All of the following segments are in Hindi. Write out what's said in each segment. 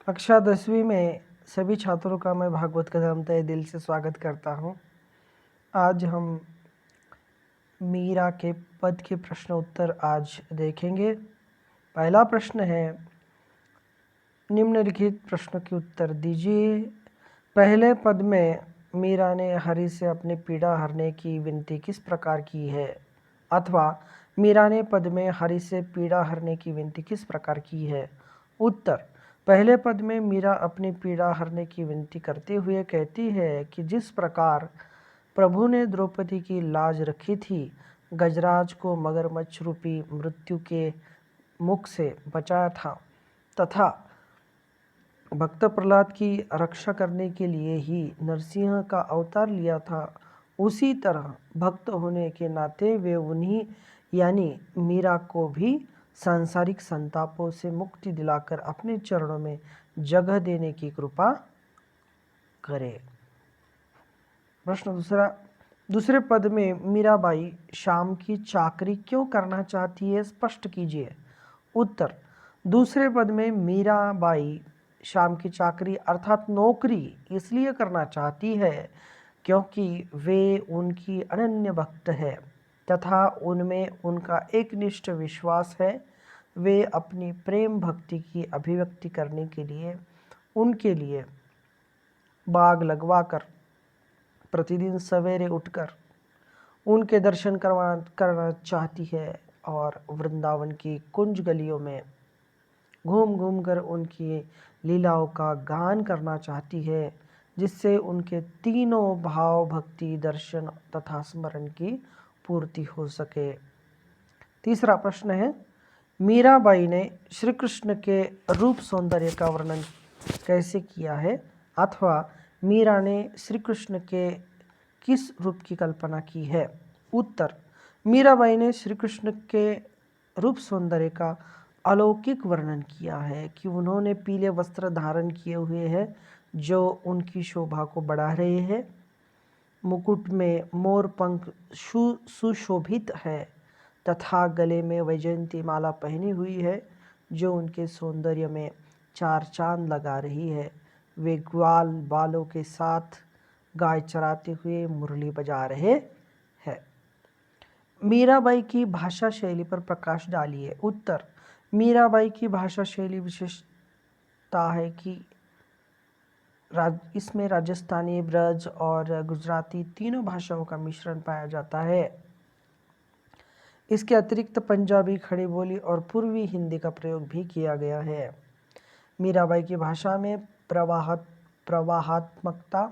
कक्षा 10वीं में सभी छात्रों का मैं भागवत कदम तहे दिल से स्वागत करता हूँ। आज हम मीरा के पद के प्रश्न उत्तर आज देखेंगे। पहला प्रश्न है, निम्नलिखित प्रश्न के उत्तर दीजिए। पहले पद में मीरा ने हरि से अपनी पीड़ा हरने की विनती किस प्रकार की है, अथवा मीरा ने पद में हरि से पीड़ा हरने की विनती किस प्रकार की है। उत्तर, पहले पद में मीरा अपनी पीड़ा हरने की विनती करते हुए कहती है कि जिस प्रकार प्रभु ने द्रौपदी की लाज रखी थी, गजराज को मगरमच्छ रूपी मृत्यु के मुख से बचाया था तथा भक्त प्रहलाद की रक्षा करने के लिए ही नरसिंह का अवतार लिया था, उसी तरह भक्त होने के नाते वे उन्हीं यानी मीरा को भी सांसारिक संतापों से मुक्ति दिलाकर अपने चरणों में जगह देने की कृपा करे। प्रश्न दूसरा, दूसरे पद में मीराबाई शाम की चाकरी क्यों करना चाहती है, स्पष्ट कीजिए। उत्तर, दूसरे पद में मीराबाई शाम की चाकरी अर्थात नौकरी इसलिए करना चाहती है क्योंकि वे उनकी अनन्य भक्त है तथा उनमें उनका एकनिष्ठ विश्वास है। वे अपनी प्रेम भक्ति की अभिव्यक्ति करने के लिए उनके लिए बाग लगवाकर प्रतिदिन सवेरे उठकर उनके दर्शन करना चाहती है और वृंदावन की कुंज गलियों में घूम घूम कर उनकी लीलाओं का गान करना चाहती है, जिससे उनके तीनों भाव भक्ति दर्शन तथा स्मरण की पूर्ति हो सके। तीसरा प्रश्न है, मीराबाई ने श्री कृष्ण के रूप सौंदर्य का वर्णन कैसे किया है, अथवा मीरा ने श्री कृष्ण के किस रूप की कल्पना की है। उत्तर, मीराबाई ने श्री कृष्ण के रूप सौंदर्य का अलौकिक वर्णन किया है कि उन्होंने पीले वस्त्र धारण किए हुए हैं जो उनकी शोभा को बढ़ा रहे हैं। मुकुट में मोर पंख सुशोभित है तथा गले में वैजयंती माला पहनी हुई है जो उनके सौंदर्य में चार चांद लगा रही है। वे ग्वाल बालों के साथ गाय चराते हुए मुरली बजा रहे हैं। मीराबाई की भाषा शैली पर प्रकाश डालिए। उत्तर, मीराबाई की भाषा शैली विशेषता है कि इसमें राजस्थानी, ब्रज और गुजराती तीनों भाषाओं का मिश्रण पाया जाता है। इसके अतिरिक्त पंजाबी, खड़ी बोली और पूर्वी हिंदी का प्रयोग भी किया गया है। मीराबाई की भाषा में प्रवाहात्मकता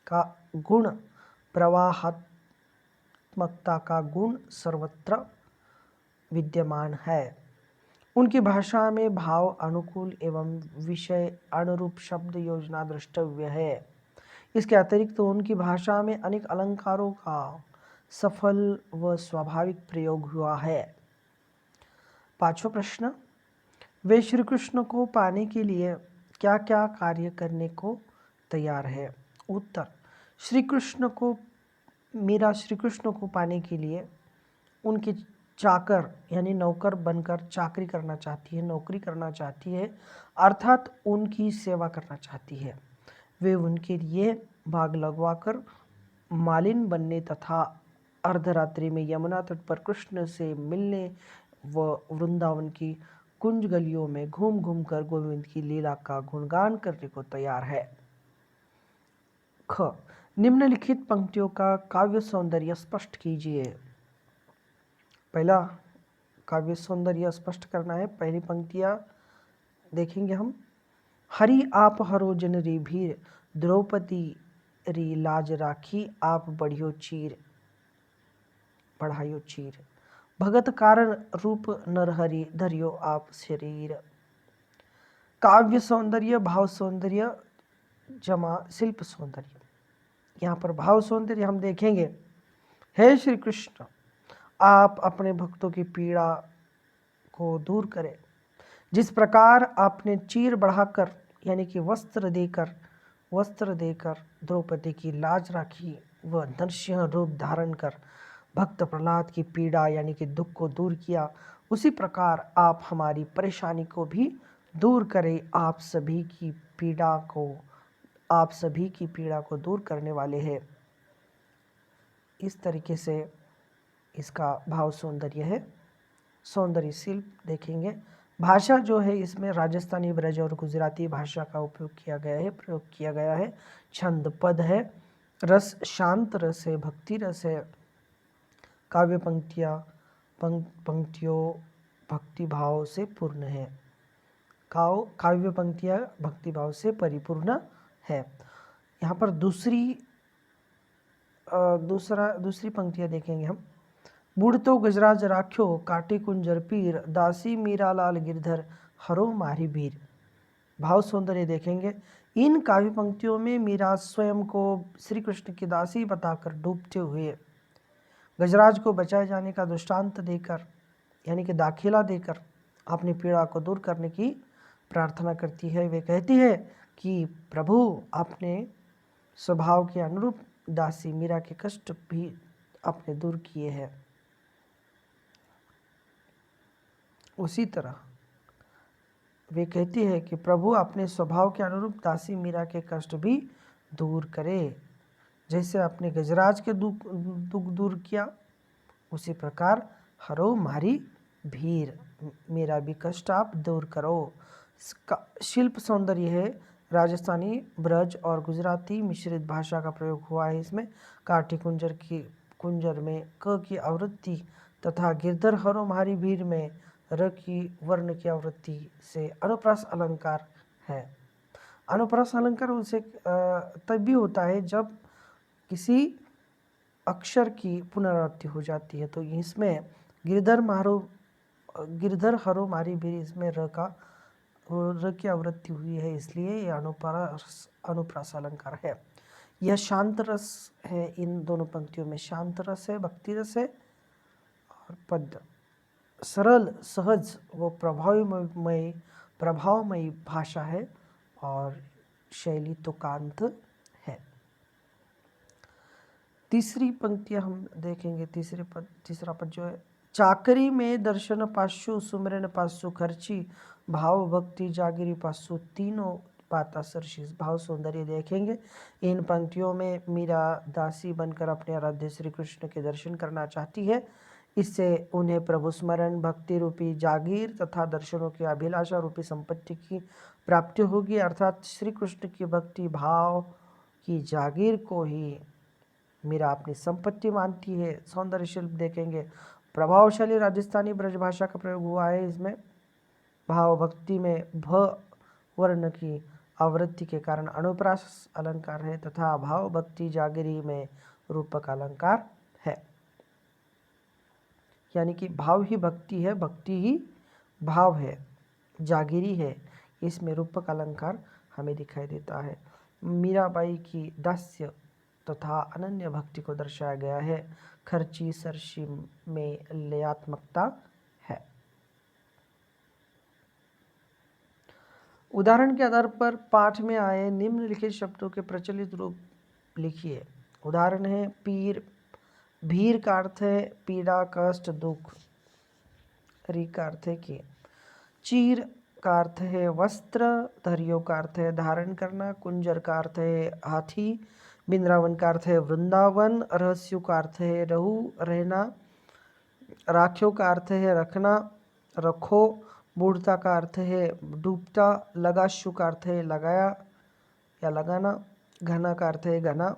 का गुण सर्वत्र विद्यमान है। उनकी भाषा में भाव अनुकूल एवं विषय अनुरूप शब्द योजना द्रष्टव्य है। इसके अतिरिक्त उनकी भाषा में अनेक अलंकारों का सफल व स्वाभाविक प्रयोग हुआ है। पांचवा प्रश्न, वे श्री कृष्ण को पाने के लिए क्या क्या कार्य करने को तैयार है। उत्तर, मीरा श्री कृष्ण को पाने के लिए उनके चाकर यानी नौकर बनकर चाकरी करना चाहती है, नौकरी करना चाहती है, अर्थात उनकी सेवा करना चाहती है। वे उनके लिए बाग लगवाकर मालिन बनने तथा अर्धरात्रि में यमुना तट पर कृष्ण से मिलने व वृंदावन की कुंज गलियों में घूम घूम कर गोविंद की लीला का गुणगान करने को तैयार है। ख, निम्नलिखित पंक्तियों का काव्य सौंदर्य स्पष्ट कीजिए। पहला काव्य सौंदर्य स्पष्ट करना है। पहली पंक्तियां देखेंगे हम। हरि आप हरो जन री भीर, द्रौपदी री लाज राखी, आप बढ़ायो चीर, भगत कारण रूप नरहरि, धरियो आप शरीर। काव्य सौंदर्य, भाव सौंदर्य जमा शिल्प सौंदर्य। यहाँ पर भाव सौंदर्य हम देखेंगे। हे श्री कृष्ण, आप अपने भक्तों की पीड़ा को दूर करें। जिस प्रकार आपने चीर बढ़ाकर यानी कि वस्त्र देकर द्रौपदी की लाज राखी व नरसिंह रूप धारण कर भक्त प्रहलाद की पीड़ा यानी कि दुख को दूर किया, उसी प्रकार आप हमारी परेशानी को भी दूर करे आप सभी की पीड़ा को दूर करने वाले हैं। इस तरीके से इसका भाव सौंदर्य है। सौंदर्य शिल्प देखेंगे। भाषा जो है इसमें राजस्थानी, ब्रज और गुजराती भाषा का प्रयोग किया गया है। छंद पद है। रस शांत रस है, भक्ति रस है। काव्य पंक्तियों भक्ति भाव से पूर्ण है। काव्य पंक्तियाँ भक्ति भाव से परिपूर्ण है। यहाँ पर दूसरी पंक्तियाँ देखेंगे हम। बूढ़ तो गजराज राख्यो काटे कुंजर पीर, दासी मीरा लाल गिरधर हरो मारी भीर। भाव सौंदर्य देखेंगे। इन काव्य पंक्तियों में मीरा स्वयं को श्री कृष्ण की दासी बताकर डूबते हुए गजराज को बचाए जाने का दृष्टांत देकर, यानी कि दाखिला देकर अपनी पीड़ा को दूर करने की प्रार्थना करती है। वे कहती है कि प्रभु अपने स्वभाव के अनुरूप दासी मीरा के कष्ट भी आपने दूर किए हैं। उसी तरह वे कहती है कि प्रभु अपने स्वभाव के अनुरूप दासी मीरा के कष्ट भी दूर करे। जैसे आपने गजराज के दुख दूर किया, उसी प्रकार हरो मारी भीर, मेरा भी कष्ट आप दूर करो। शिल्प सौंदर्य है। राजस्थानी, ब्रज और गुजराती मिश्रित भाषा का प्रयोग हुआ है इसमें। काठी कुंजर में क की आवृत्ति तथा गिरधर हरो मारी भीर में र की वर्ण की आवृत्ति से अनुप्रास अलंकार है। अनुप्रास अलंकार उनसे तब भी होता है जब किसी अक्षर की पुनरावृत्ति हो जाती है। तो इसमें गिरधर हरो मारी भीर, इसमें र की आवृत्ति हुई है, इसलिए यह अनुप्रास अलंकार है। यह शांत रस है। इन दोनों पंक्तियों में शांत रस है, भक्ति रस है। और पद सरल, सहज वो प्रभावमयी भाषा है और शैली तो कांत है। तीसरी पंक्तियां हम देखेंगे। तीसरा पद जो है, चाकरी में दर्शन पासु सुमरन पासु खर्ची, भाव भक्ति जागिरी पासु तीनों पाता सरशीस। भाव सौंदर्य देखेंगे। इन पंक्तियों में मीरा दासी बनकर अपने आराध्य श्री कृष्ण के दर्शन करना चाहती है। इससे उन्हें प्रभु स्मरण, भक्ति रूपी जागीर तथा दर्शनों की अभिलाषा रूपी संपत्ति की प्राप्ति होगी। अर्थात श्री कृष्ण की भक्ति भाव की जागीर को ही मीरा अपनी संपत्ति मानती है। सौंदर्य शिल्प देखेंगे। प्रभावशाली राजस्थानी ब्रज भाषा का प्रयोग हुआ है इसमें। भाव भक्ति में भ वर्ण की आवृत्ति के कारण अनुप्रास अलंकार है तथा भाव भक्ति जागिरी में रूपक अलंकार है। यानी कि भाव ही भक्ति है, भक्ति ही भाव है, जागिरी है। इसमें रूपक अलंकार हमें दिखाई देता है। मीराबाई की दास्य तथा अनन्य भक्ति को दर्शाया गया है। खर्ची सरसी में लयात्मकता है। उदाहरण के आधार पर पाठ में आए निम्नलिखित शब्दों के प्रचलित रूप लिखिए। उदाहरण है पीर, भीर का अर्थ है पीड़ा, कष्ट, दुख। री का अर्थ है कि चीर का अर्थ है वस्त्र, धरियो का अर्थ है धारण करना, कुंजर का अर्थ है हाथी, बिंद्रावन का अर्थ है वृंदावन, रहस्यु का अर्थ है रहू, रहना, राख्यो का अर्थ है रखना, रखो, बूढ़ता का अर्थ है डूबता, लगाशु का अर्थ है लगाया या लगाना, घना का अर्थ है घना,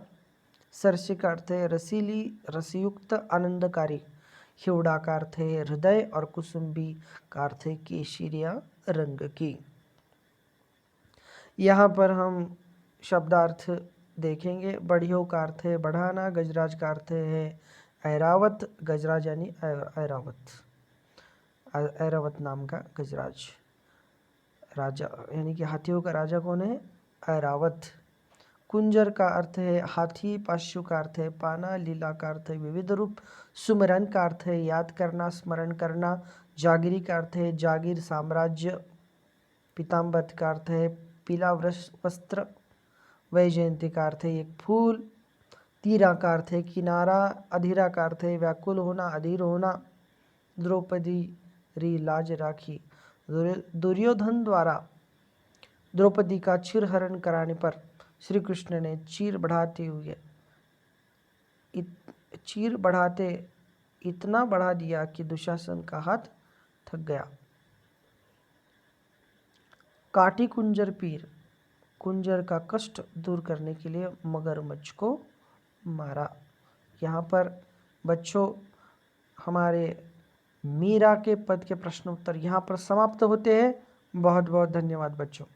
सरसी का अर्थ है रसीली, रसयुक्त, आनंदकारी, हिवड़ा का अर्थ है हृदय और कुसुम्बी का अर्थ है केशरिया रंग की। यहाँ पर हम शब्दार्थ देखेंगे। बढ़ियों का अर्थ है बढ़ाना, गजराज का अर्थ है ऐरावत, गजराज यानी ऐरावत नाम का गजराज राजा, यानी कि हाथियों का राजा कौन है? ऐरावत। कुंजर का अर्थ है हाथी, पाशु का अर्थ है पाना, लीला का अर्थ है विविध रूप, सुमरन का अर्थ है याद करना, स्मरण करना, जागिरी का अर्थ है जागीर, साम्राज्य, पीताम्बर का अर्थ है पीला वस्त्र, वैजयंती का अर्थ है एक फूल, तीरा का अर्थ है किनारा, अधीरा का अर्थ है व्याकुल होना, अधीर होना, द्रौपदी री लाज राखी, दुर्योधन द्वारा द्रौपदी का चीरहरण कराने पर श्री कृष्ण ने चीर बढ़ाते इतना बढ़ा दिया कि दुशासन का हाथ थक गया। काटी कुंजर पीर, कुंजर का कष्ट दूर करने के लिए मगरमच्छ को मारा। यहाँ पर बच्चों हमारे मीरा के पद के प्रश्न उत्तर यहाँ पर समाप्त होते हैं। बहुत बहुत धन्यवाद बच्चों।